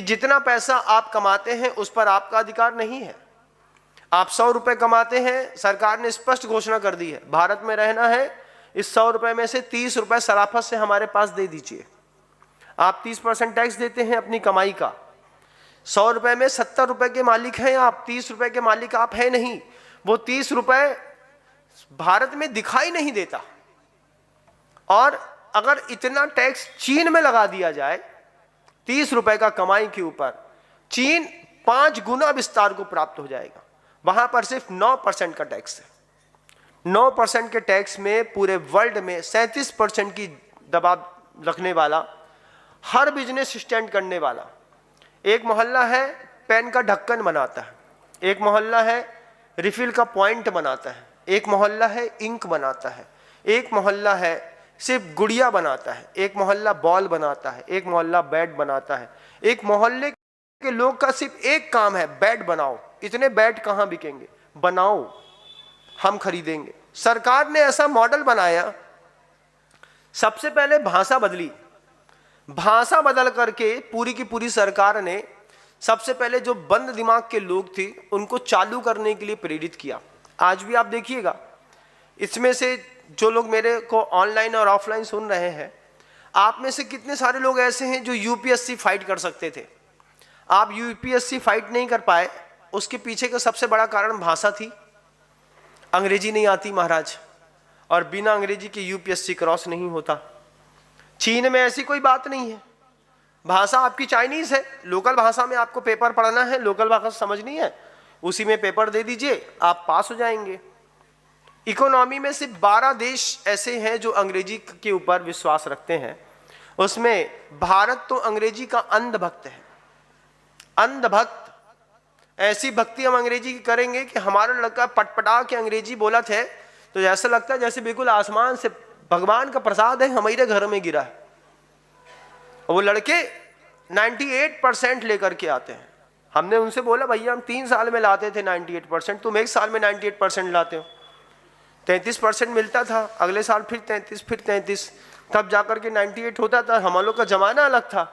जितना पैसा आप कमाते हैं उस पर आपका अधिकार नहीं है। आप 100 रुपए कमाते हैं, सरकार ने स्पष्ट घोषणा कर दी है, भारत में रहना है, इस 100 रुपए में से 30 रुपए सराफत से हमारे पास दे दीजिए। आप 30% टैक्स देते हैं अपनी कमाई का। 100 रुपए में 70 रुपए के मालिक हैं आप, 30 रुपए के मालिक आप हैं नहीं। वो 30 रुपए भारत में दिखाई नहीं देता। और अगर इतना टैक्स चीन में लगा दिया जाए 30 रुपए का कमाई के ऊपर, चीन 5 गुना विस्तार को प्राप्त हो जाएगा। वहां पर सिर्फ 9% का टैक्स है। 9% के टैक्स में पूरे वर्ल्ड में 37% की दबाव रखने वाला, हर बिजनेस स्टैंड करने वाला। एक मोहल्ला है पेन का ढक्कन बनाता है, एक मोहल्ला है रिफिल का पॉइंट बनाता है, एक मोहल्ला है इंक बनाता है, एक मोहल्ला है सिर्फ गुड़िया बनाता है, एक मोहल्ला बॉल बनाता है, एक मोहल्ला बैट बनाता है। एक मोहल्ले के लोग का सिर्फ एक काम है, बैट बनाओ। इतने बैट कहां बिकेंगे? बनाओ, हम खरीदेंगे। सरकार ने ऐसा मॉडल बनाया, सबसे पहले भाषा बदली। भाषा बदल करके पूरी की पूरी सरकार ने सबसे पहले जो बंद दिमाग के लोग थे उनको चालू करने के लिए प्रेरित किया। आज भी आप देखिएगा, इसमें से जो लोग मेरे को ऑनलाइन और ऑफलाइन सुन रहे हैं, आप में से कितने सारे लोग ऐसे हैं जो यूपीएससी फाइट कर सकते थे। आप यूपीएससी फाइट नहीं कर पाए, उसके पीछे का सबसे बड़ा कारण भाषा थी। अंग्रेजी नहीं आती महाराज, और बिना अंग्रेजी के यूपीएससी क्रॉस नहीं होता। चीन में ऐसी कोई बात नहीं है, भाषा आपकी चाइनीज है, लोकल भाषा में आपको पेपर पढ़ना है, लोकल भाषा समझनी है, उसी में पेपर दे दीजिए, आप पास हो जाएंगे। इकोनॉमी में सिर्फ 12 देश ऐसे हैं जो अंग्रेजी के ऊपर विश्वास रखते हैं। उसमें भारत तो अंग्रेजी का अंधभक्त है। अंधभक्त, ऐसी भक्ति हम अंग्रेजी की करेंगे कि हमारा लड़का पटपटा के अंग्रेजी बोला थे तो ऐसा लगता है जैसे बिल्कुल आसमान से भगवान का प्रसाद है हमारे घर में गिरा है। वो लड़के 98% लेकर के आते हैं। हमने उनसे बोला भैया हम 3 साल में लाते थे 98%, तुम 1 साल में 98% लाते हो। 33% मिलता था, अगले साल फिर 33, फिर 33, तब जाकर के 98 होता था। हम लोग का जमाना अलग था।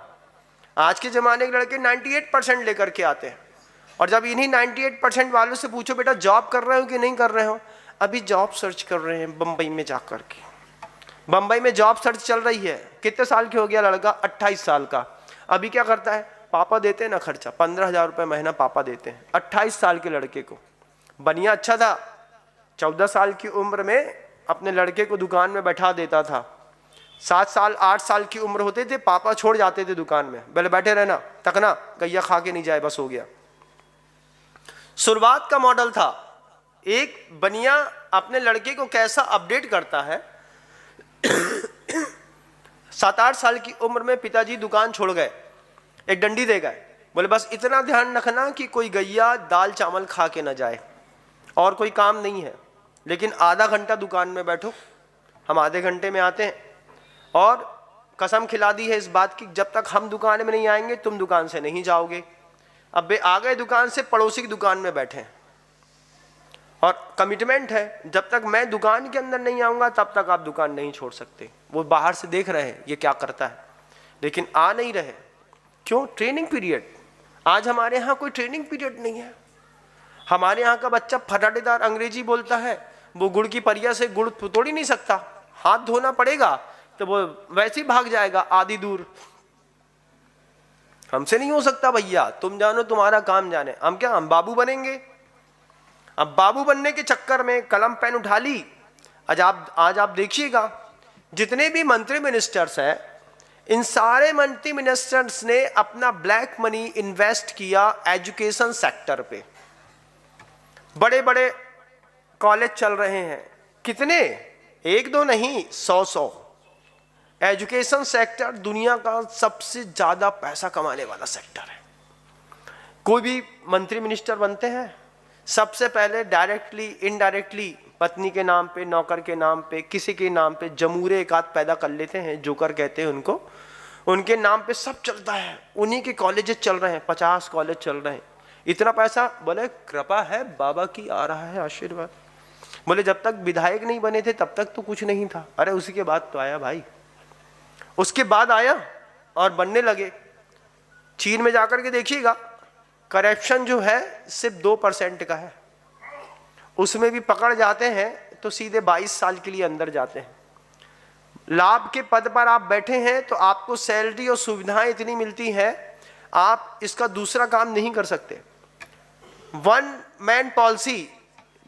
आज के जमाने के लड़के 98% लेकर के आते हैं। और जब इन्हीं 98% वालों से पूछो बेटा जॉब कर रहे हो कि नहीं कर रहे हो, अभी जॉब सर्च कर रहे हैं बंबई में जाकर के। बंबई में जॉब सर्च चल रही है। कितने साल के हो गया लड़का? 28 साल का। अभी क्या करता है? पापा देते हैं ना खर्चा, 15,000 रुपये महीना पापा देते हैं 28 साल के लड़के को। बनिया अच्छा था, 14 साल की उम्र में अपने लड़के को दुकान में बैठा देता था। 7 साल 8 साल की उम्र होते थे, पापा छोड़ जाते थे दुकान में, बोले बैठे रहना, तकना गैया खा के नहीं जाए, बस हो गया। शुरुआत का मॉडल था। एक बनिया अपने लड़के को कैसा अपडेट करता है। 7-8 साल की उम्र में पिताजी दुकान छोड़ गए, एक डंडी दे गए, बोले बस इतना ध्यान रखना कि कोई गैया दाल चावल खा के ना जाए, और कोई काम नहीं है, लेकिन आधा घंटा दुकान में बैठो। हम आधे घंटे में आते हैं, और कसम खिला दी है इस बात की जब तक हम दुकान में नहीं आएंगे तुम दुकान से नहीं जाओगे। अब वे आ गए दुकान से, पड़ोसी की दुकान में बैठे हैं, और कमिटमेंट है जब तक मैं दुकान के अंदर नहीं आऊंगा तब तक आप दुकान नहीं छोड़ सकते। वो बाहर से देख रहे हैं ये क्या करता है, लेकिन आ नहीं रहे। क्यों? Training period. आज हमारे यहाँ कोई ट्रेनिंग पीरियड नहीं है। हमारे यहाँ का बच्चा फटाटेदार अंग्रेजी बोलता है, वो गुड़ की परिया से गुड़ तोड़ ही नहीं सकता, हाथ धोना पड़ेगा तो वो वैसे ही भाग जाएगा आधी दूर। हमसे नहीं हो सकता भैया, तुम जानो तुम्हारा काम जाने। हम क्या, हम बाबू बनेंगे? अब बाबू बनने के चक्कर में कलम पेन उठा ली। आज आप देखिएगा जितने भी मंत्री मिनिस्टर्स हैं, इन सारे मंत्री मिनिस्टर्स ने अपना ब्लैक मनी इन्वेस्ट किया एजुकेशन सेक्टर पे। बड़े बड़े कॉलेज चल रहे हैं, कितने? 1-2 नहीं, 100-100। एजुकेशन सेक्टर दुनिया का सबसे ज्यादा पैसा कमाने वाला सेक्टर है। कोई भी मंत्री मिनिस्टर बनते हैं, सबसे पहले डायरेक्टली इनडायरेक्टली पत्नी के नाम पे, नौकर के नाम पे, किसी के नाम पे जमूरे एक आध पैदा कर लेते हैं, जोकर कहते हैं उनको। उनके नाम पे सब चलता है, उन्हीं के कॉलेजेस चल रहे हैं, 50 कॉलेज चल रहे हैं। इतना पैसा, बोले कृपा है बाबा की, आ रहा है आशीर्वाद। बोले जब तक विधायक नहीं बने थे तब तक तो कुछ नहीं था। अरे उसी के बाद तो आया भाई, उसके बाद आया और बनने लगे। चीन में जाकर के देखिएगा, करप्शन जो है सिर्फ 2% का है, उसमें भी पकड़ जाते हैं तो सीधे 22 साल के लिए अंदर जाते हैं। लाभ के पद पर आप बैठे हैं तो आपको सैलरी और सुविधाएं इतनी मिलती हैं, आप इसका दूसरा काम नहीं कर सकते। वन मैन पॉलिसी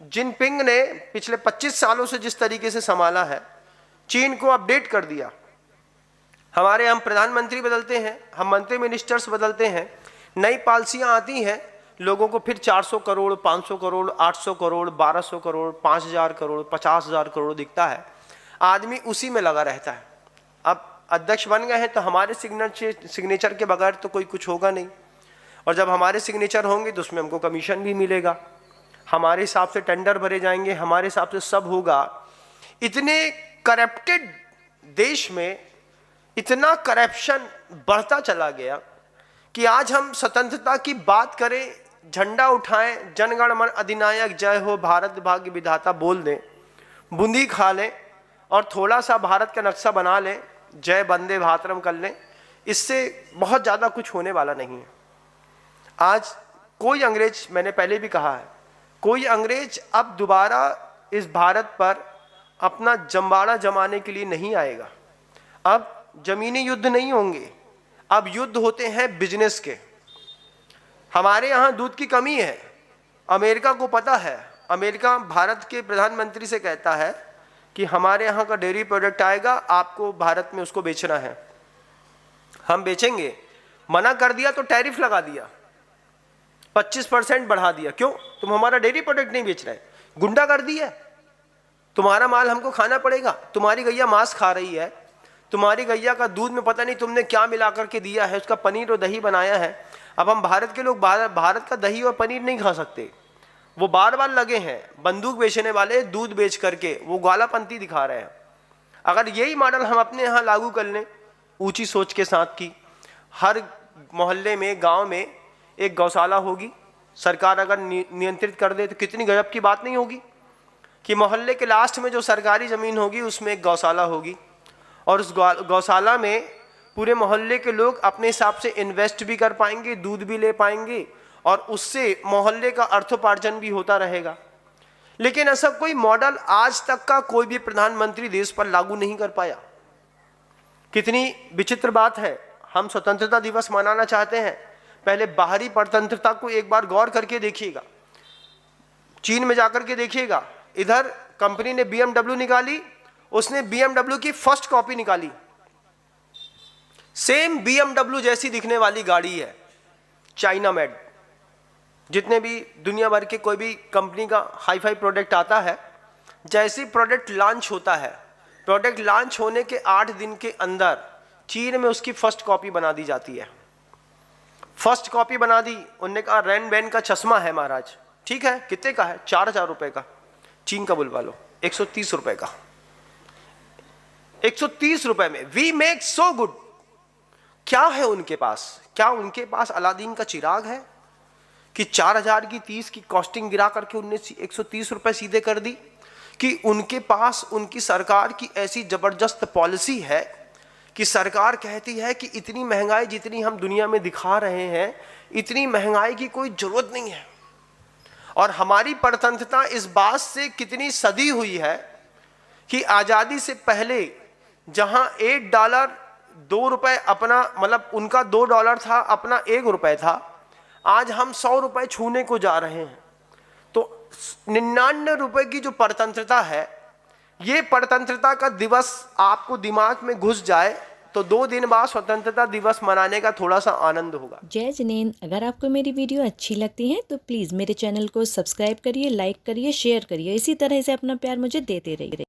जिनपिंग ने पिछले 25 सालों से जिस तरीके से संभाला है, चीन को अपडेट कर दिया। हमारे हम प्रधानमंत्री बदलते हैं, हम मंत्री मिनिस्टर्स बदलते हैं, नई पॉलिसियां आती हैं, लोगों को फिर 400 करोड़, 500 करोड़, 800 करोड़, 1200 करोड़, 5000 करोड़, 50,000 करोड़ दिखता है, आदमी उसी में लगा रहता है। अब अध्यक्ष बन गए हैं तो हमारे सिग्नेचर के बगैर तो कोई कुछ होगा नहीं, और जब हमारे सिग्नेचर होंगे तो उसमें हमको कमीशन भी मिलेगा, हमारे हिसाब से टेंडर भरे जाएंगे, हमारे हिसाब से सब होगा। इतने करप्टेड देश में इतना करप्शन बढ़ता चला गया कि आज हम स्वतंत्रता की बात करें, झंडा उठाएं, जनगण मन अधिनायक जय हो, भारत भाग्य विधाता बोल दें, बूंदी खा लें और थोड़ा सा भारत का नक्शा बना लें, जय वंदे मातरम कर लें, इससे बहुत ज़्यादा कुछ होने वाला नहीं है। आज कोई अंग्रेज, मैंने पहले भी कहा है, कोई अंग्रेज अब दोबारा इस भारत पर अपना जमवाड़ा जमाने के लिए नहीं आएगा। अब जमीनी युद्ध नहीं होंगे, अब युद्ध होते हैं बिजनेस के। हमारे यहाँ दूध की कमी है, अमेरिका को पता है, अमेरिका भारत के प्रधानमंत्री से कहता है कि हमारे यहाँ का डेयरी प्रोडक्ट आएगा, आपको भारत में उसको बेचना है, हम बेचेंगे। मना कर दिया तो टैरिफ लगा दिया, 25% बढ़ा दिया। क्यों? तुम हमारा डेयरी प्रोडक्ट नहीं बेच रहे, गुंडागर्दी है, तुम्हारा माल हमको खाना पड़ेगा। तुम्हारी गैया मांस खा रही है, तुम्हारी गैया का दूध में पता नहीं तुमने क्या मिला करके दिया है, उसका पनीर और दही बनाया है। अब हम भारत के लोग भारत का दही और पनीर नहीं खा सकते। वो बार बार लगे हैं, बंदूक बेचने वाले दूध बेच करके वो ग्वालापंथी दिखा रहे हैं। अगर यही मॉडल हम अपने यहाँ लागू कर लें, ऊंची सोच के साथ की, हर मोहल्ले में, गांव में एक गौशाला होगी, सरकार अगर नियंत्रित कर दे तो कितनी गजब की बात नहीं होगी कि मोहल्ले के लास्ट में जो सरकारी ज़मीन होगी उसमें एक गौशाला होगी, और उस गौशाला में पूरे मोहल्ले के लोग अपने हिसाब से इन्वेस्ट भी कर पाएंगे, दूध भी ले पाएंगे, और उससे मोहल्ले का अर्थोपार्जन भी होता रहेगा। लेकिन ऐसा कोई मॉडल आज तक का कोई भी प्रधानमंत्री देश पर लागू नहीं कर पाया। कितनी विचित्र बात है। हम स्वतंत्रता दिवस मनाना चाहते हैं, पहले बाहरी परतंत्रता को एक बार गौर करके देखिएगा। चीन में जाकर के देखिएगा, इधर कंपनी ने BMW निकाली, उसने BMW की फर्स्ट कॉपी निकाली, सेम BMW जैसी दिखने वाली गाड़ी है, चाइना मेड। जितने भी दुनिया भर के कोई भी कंपनी का हाई फाई प्रोडक्ट आता है, जैसे प्रोडक्ट लॉन्च होता है, प्रोडक्ट लॉन्च होने के 8 दिन के अंदर चीन में उसकी फर्स्ट कॉपी बना दी जाती है। फर्स्ट कॉपी बना दी, उनने कहा रैन बैन का चश्मा है महाराज, ठीक है, कितने का है? 4000 रुपए का। चीन का बुलवा लो, 130 रुपए का। 130 रुपए में वी मेक सो गुड। क्या है उनके पास? क्या उनके पास अलादीन का चिराग है कि 4000 की 30 की कॉस्टिंग गिरा करके उनने 130 रुपए सीधे कर दी? कि उनके पास उनकी सरकार की ऐसी जबरदस्त पॉलिसी है कि सरकार कहती है कि इतनी महंगाई जितनी हम दुनिया में दिखा रहे हैं, इतनी महंगाई की कोई जरूरत नहीं है। और हमारी परतंत्रता इस बात से कितनी सदी हुई है कि आज़ादी से पहले जहां $1 2 रुपए अपना, मतलब उनका $2 था, अपना ₹1 था, आज हम 100 रुपए छूने को जा रहे हैं। तो 99 रुपए की जो परतंत्रता है, ये परतंत्रता का दिवस आपको दिमाग में घुस जाए तो 2 दिन बाद स्वतंत्रता दिवस मनाने का थोड़ा सा आनंद होगा। जय जिनेंद्र, अगर आपको मेरी वीडियो अच्छी लगती है तो प्लीज़ मेरे चैनल को सब्सक्राइब करिए, लाइक करिए, शेयर करिए। इसी तरह से अपना प्यार मुझे देते रहिए।